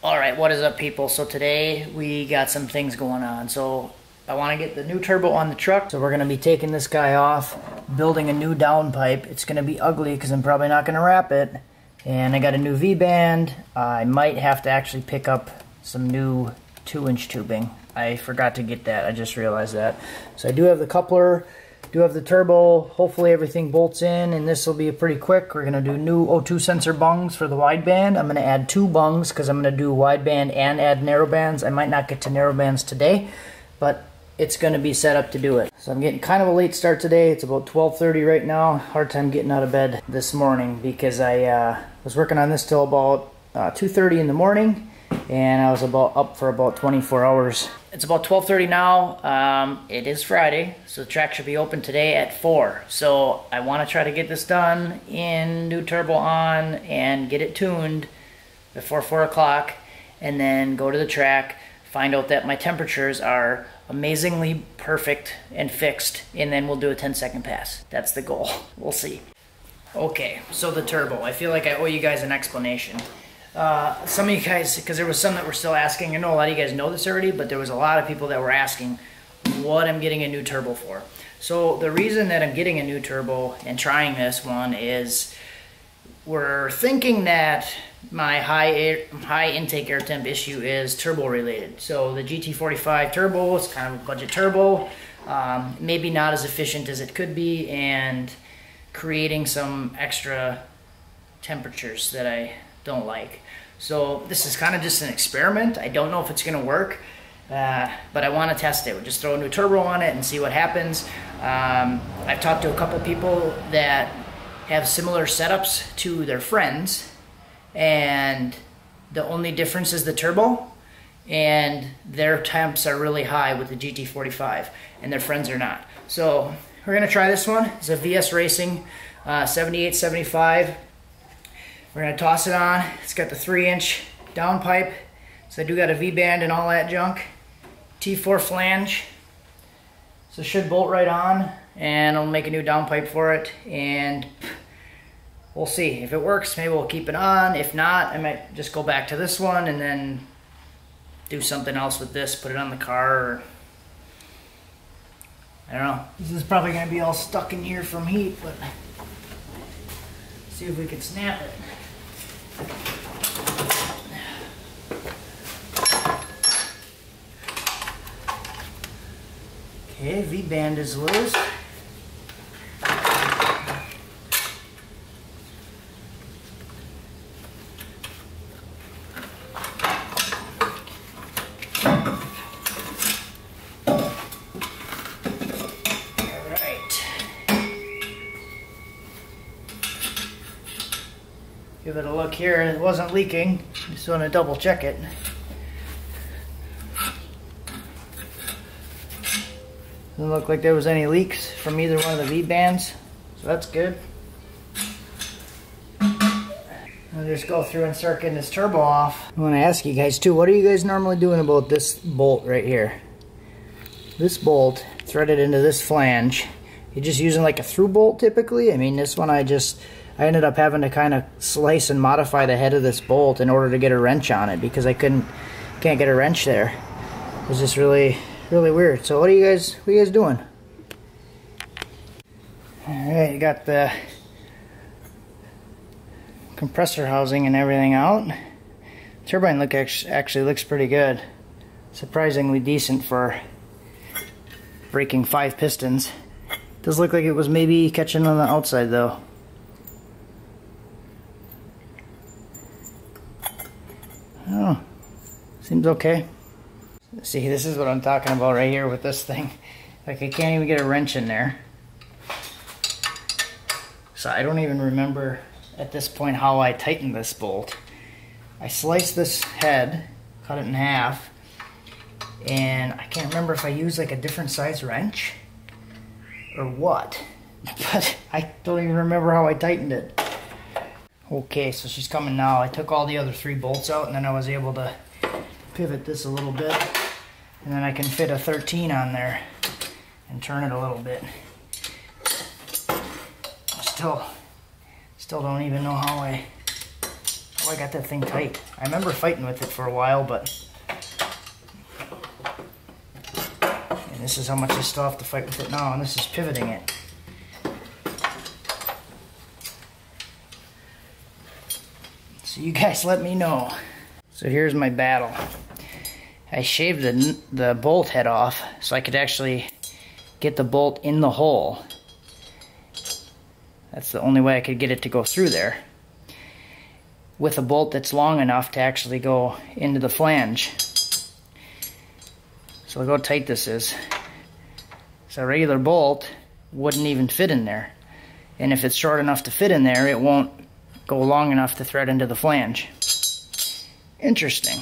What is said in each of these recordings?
Alright, what is up people? So today we got some things going on. So I want to get the new turbo on the truck. So we're going to be taking this guy off, building a new downpipe. It's going to be ugly because I'm probably not going to wrap it. And I got a new V-band. I might have to actually pick up some new 2-inch tubing. I forgot to get that. I just realized that. So I do have the coupler, do have the turbo. Hopefully everything bolts in, and this will be pretty quick. We're going to do new O2 sensor bungs for the wideband. I'm going to add 2 bungs because I'm going to do wideband and add narrow bands. I might not get to narrow bands today, but it's going to be set up to do it. So I'm getting kind of a late start today. It's about 12:30 right now. Hard time getting out of bed this morning because I was working on this till about 2:30 in the morning, and I was up for about 24 hours. It's about 12:30 now. It is Friday, so the track should be open today at 4. So I want to try to get this done in new turbo on and get it tuned before 4 o'clock, and then go to the track, find out that my temperatures are amazingly perfect and fixed, and then we'll do a 10-second pass. That's the goal. We'll see. Okay, so the turbo. I feel like I owe you guys an explanation. Some of you guys, because there was some that were still asking, I know a lot of you guys know this already, but there was a lot of people that were asking what I'm getting a new turbo for. So the reason that I'm getting a new turbo and trying this one is we're thinking that my high intake air temp issue is turbo related. So the GT45 turbo is kind of a budget turbo, maybe not as efficient as it could be, and creating some extra temperatures that I don't like. So this is kind of just an experiment. I don't know if it's going to work, but I want to test it. We'll just throw a new turbo on it and see what happens. I've talked to a couple people that have similar setups to their friends, and the only difference is the turbo, and their temps are really high with the GT45 and their friends are not. So we're going to try this one. It's a VS Racing 7875. We're going to toss it on. It's got the 3-inch downpipe, so I do got a V-band and all that junk. T4 flange, so it should bolt right on, and I'll make a new downpipe for it, and we'll see. If it works, maybe we'll keep it on. If not, I might just go back to this one and then do something else with this, put it on the car, or I don't know. This is probably going to be all stuck in here from heat, but see if we can snap it. Okay, V-band is loose. Give it a look here. It wasn't leaking. Just want to double check it. Doesn't look like there was any leaks from either one of the V-bands, so that's good. I'll just go through and start getting this turbo off. I want to ask you guys too, what are you guys normally doing about this bolt right here? This bolt threaded into this flange. You're just using like a through bolt typically? I mean, this one I ended up having to kind of slice and modify the head of this bolt in order to get a wrench on it because I can't get a wrench there. It was just really weird. So what are you guys doing? Alright, you got the compressor housing and everything out. Turbine actually looks pretty good. Surprisingly decent for breaking 5 pistons. Does look like it was maybe catching on the outside though. Oh, seems okay. See, this is what I'm talking about right here with this thing. Like, I can't even get a wrench in there. So I don't even remember at this point how I tightened this bolt. I sliced this head, cut it in half, and I can't remember if I used like a different size wrench or what. But I don't even remember how I tightened it. Okay, so she's coming now. I took all the other 3 bolts out, and then I was able to pivot this a little bit, and then I can fit a 13 on there and turn it a little bit. Still don't even know how I I got that thing tight. I remember fighting with it for a while, but... And this is how much I still have to fight with it now, and this is pivoting it. So you guys let me know. So here's my battle. I shaved the bolt head off so I could actually get the bolt in the hole. That's the only way I could get it to go through there, with a bolt that's long enough to actually go into the flange. So look how tight this is. So a regular bolt wouldn't even fit in there. And if it's short enough to fit in there, it won't go long enough to thread into the flange. Interesting.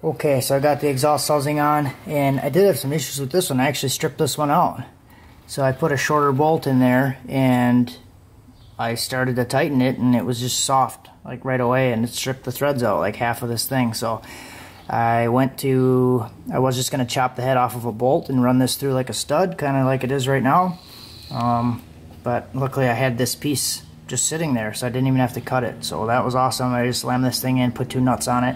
Okay, so I got the exhaust housing on, and I did have some issues with this one. I actually stripped this one out. So I put a shorter bolt in there, and I started to tighten it, and it was just soft, like right away, and it stripped the threads out, like half of this thing. So I was just going to chop the head off of a bolt and run this through like a stud, kind of like it is right now. But luckily I had this piece just sitting there, so I didn't even have to cut it. So that was awesome. I just slammed this thing in, put 2 nuts on it,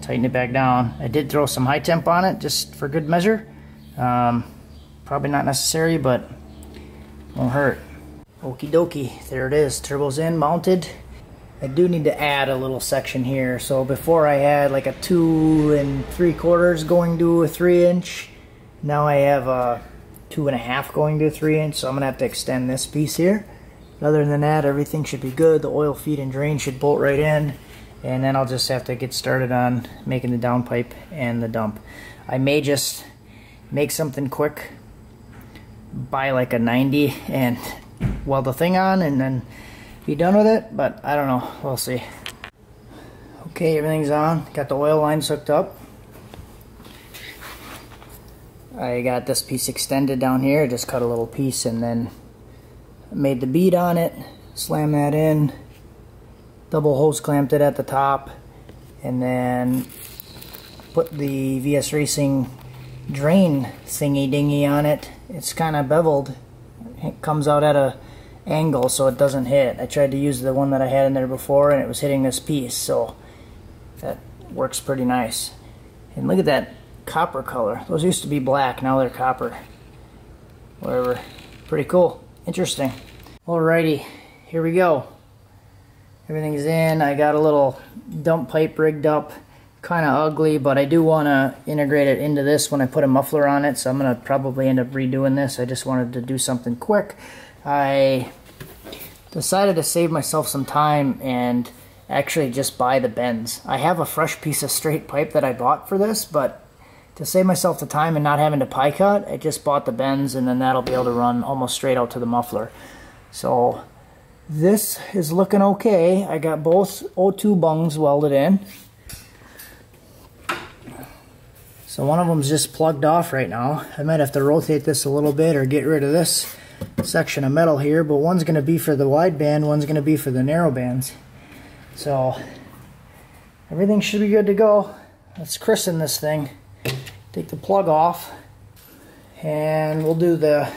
tighten it back down. I did throw some high temp on it just for good measure. Probably not necessary, but won't hurt. Okie dokie, there it is. Turbo's in, mounted. I do need to add a little section here. So before I had like a 2 3/4 going to a 3-inch. Now I have a 2.5 going to a 3-inch. So I'm gonna have to extend this piece here. But other than that, everything should be good. The oil feed and drain should bolt right in. And then I'll just have to get started on making the downpipe and the dump. I may just make something quick, buy like a 90 and weld the thing on and then be done with it, but I don't know, we'll see. Okay, everything's on, got the oil lines hooked up. I got this piece extended down here, just cut a little piece and then made the bead on it, slam that in, double hose clamped it at the top, and then put the VS Racing drain thingy dingy on it. It's kind of beveled. It comes out at a angle so it doesn't hit. I tried to use the one that I had in there before and it was hitting this piece, so that works pretty nice. And look at that copper color. Those used to be black, now they're copper. Whatever. Pretty cool. Interesting. Alrighty, here we go. Everything's in. I got a little dump pipe rigged up. Kind of ugly, but I do want to integrate it into this when I put a muffler on it, so I'm going to probably end up redoing this. I just wanted to do something quick. I decided to save myself some time and actually just buy the bends. I have a fresh piece of straight pipe that I bought for this, but to save myself the time and not having to pie cut, I just bought the bends, and then that'll be able to run almost straight out to the muffler. So this is looking okay. I got both O2 bungs welded in. So one of them's just plugged off right now. I might have to rotate this a little bit or get rid of this section of metal here, but one's going to be for the wide band, one's going to be for the narrow bands. So everything should be good to go. Let's christen this thing. Take the plug off and we'll do the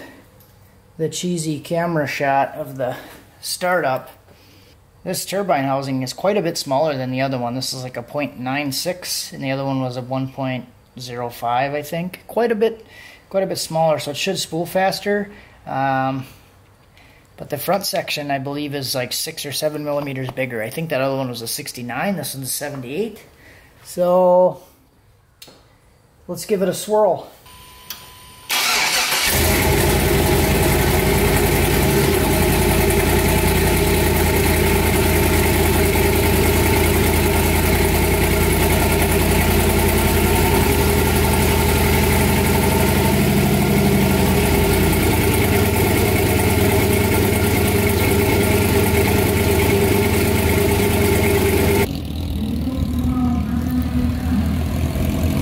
cheesy camera shot of the startup. This turbine housing is quite a bit smaller than the other one. This is like a 0.96 and the other one was a 1.05, I think. Quite a bit smaller, so it should spool faster. But the front section, I believe, is like 6 or 7 millimeters bigger. I think that other one was a 69. This one's a 78. So let's give it a swirl.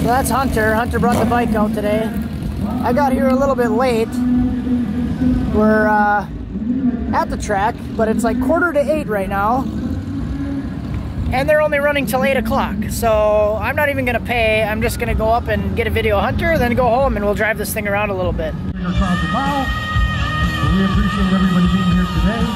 So that's Hunter. Hunter brought the bike out today. I got here a little bit late. We're at the track, but it's like 7:45 right now. And they're only running till 8 o'clock. So I'm not even gonna pay. I'm just gonna go up and get a video of Hunter, then go home and we'll drive this thing around a little bit. We appreciate everybody being here today.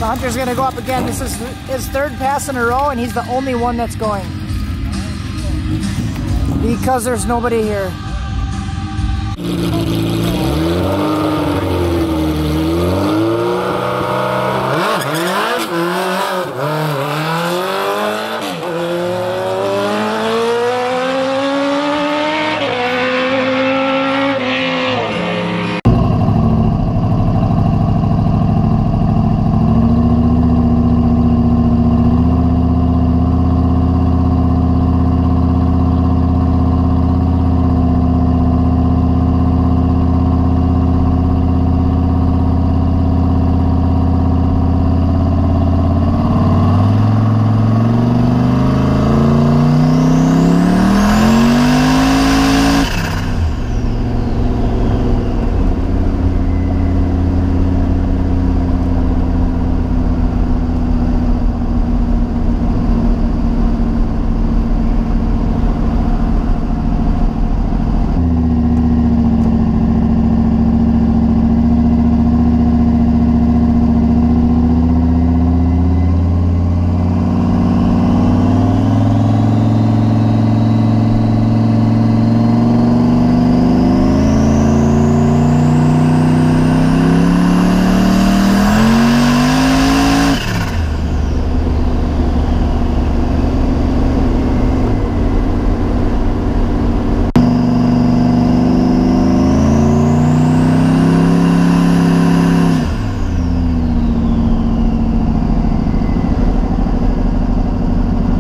So Hunter's gonna go up again. This is his third pass in a row, and he's the only one that's going. Because there's nobody here.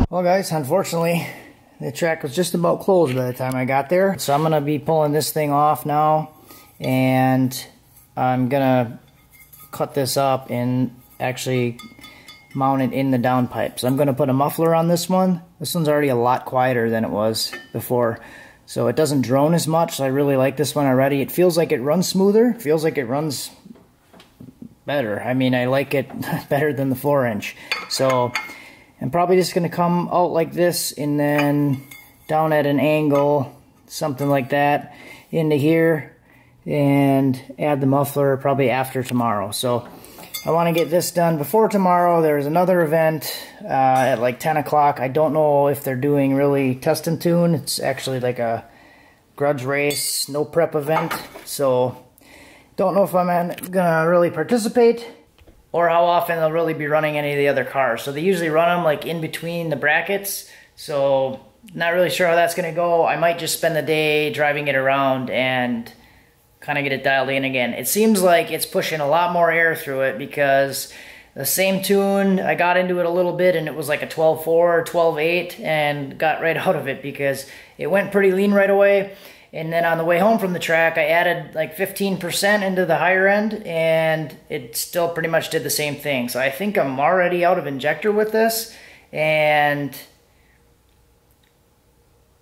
Well guys, unfortunately, the track was just about closed by the time I got there. So I'm gonna be pulling this thing off now, and I'm gonna cut this up and actually mount it in the downpipe. So I'm gonna put a muffler on this one. This one's already a lot quieter than it was before. So it doesn't drone as much, so I really like this one already. It feels like it runs smoother, it feels like it runs better. I mean, I like it better than the 4-inch. So I'm probably just going to come out like this and then down at an angle, something like that, into here, and add the muffler probably after tomorrow. So I want to get this done before tomorrow. There's another event at like 10 o'clock. I don't know if they're doing really test and tune. It's actually like a grudge race, no prep event. So don't know if I'm going to really participate, or how often they'll really be running any of the other cars. So they usually run them like in between the brackets, so not really sure how that's gonna go. I might just spend the day driving it around and kind of get it dialed in again. It seems like it's pushing a lot more air through it, because the same tune, I got into it a little bit and it was like a 12.4, 12.8, and got right out of it because it went pretty lean right away. And then on the way home from the track, I added like 15% into the higher end, and it still pretty much did the same thing. So I think I'm already out of injector with this. And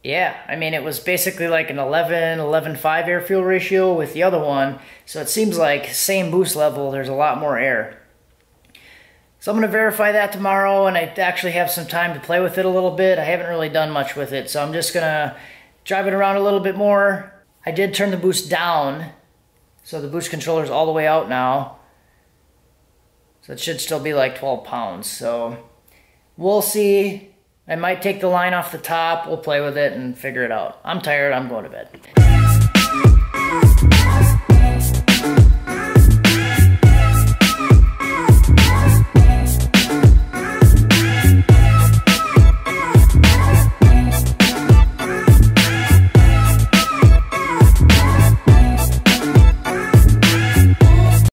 yeah, I mean, it was basically like an 11.5 air fuel ratio with the other one. So it seems like same boost level, there's a lot more air. So I'm going to verify that tomorrow, and I actually have some time to play with it a little bit. I haven't really done much with it, so I'm just going to drive it around a little bit more. I did turn the boost down, so the boost controller is all the way out now. So it should still be like 12 pounds. So we'll see. I might take the line off the top. We'll play with it and figure it out. I'm tired. I'm going to bed.